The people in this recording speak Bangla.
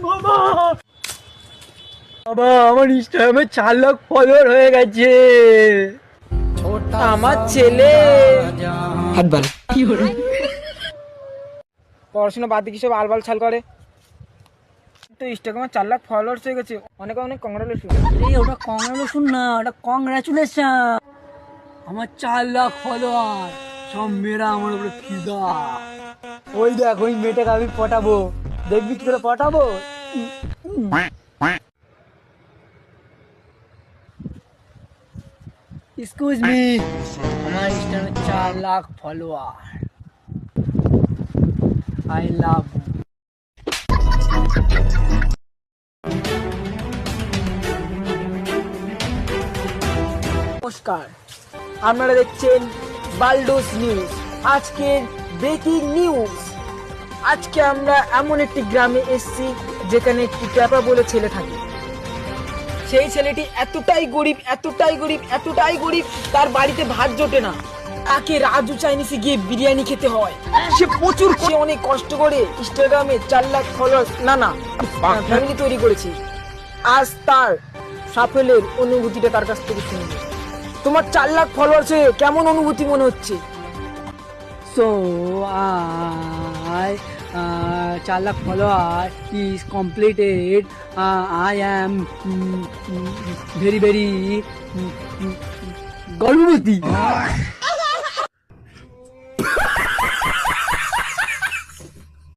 বাবা আমার ইনস্টাগ্রামে 4 লাখ ফলোয়ার হয়ে গেছে। আমার ছেলে হাতবাল কি হলো, পড়াশোনা বাদ দিয়ে সব আলবাল ছাল করে। তো ইনস্টাগ্রামে 4 লাখ ফলোয়ার্স হয়ে গেছে, অনেক অনেক কংগ্রাচুলেশন। ওটা কংগ্রাচুলেশন না, ওটা কংগ্রাচুলেশন। আমার 4 লাখ ফলোয়ার, সব মেয়েরা আমার উপরে ফিদা। ওই দেখ ওই মেয়েটাকে আমি পটাবো, দেখবি কি করে পটাবো। এক্সকিউজ মি, আমার ইনস্টাগ্রামে 4 লাখ ফলোয়ার। আই লাভ নমস্কার, আপনারা দেখছেন বালডোস নিউজ। আজকের ব্রেকিং নিউজ। আজকে আমরা এমন একটি গ্রামে এসেছি যেখানে একটি ক্যাপা বলে ছেলে থাকে। সেই ছেলেটি এতটাই গরিব, এতটাই গরিব, এতটাই গরিব, তার বাড়িতে ভাত জোটে না। তাকে রাজু চাইনিসে গিয়ে বিরিয়ানি খেতে হয়। সে অনেক কষ্ট করে ইনস্টাগ্রামে 4 লাখ ফলোয়ার্স ফ্যামিলি তৈরি করেছে। আজ তার সাফল্যের অনুভূতিটা তার কাছ থেকে শুনবে। তোমার 4 লাখ ফলোয়ার্স হয়ে কেমন অনুভূতি মনে হচ্ছে? So I 4 lakh follower is completed. I am very গর্ভবতী।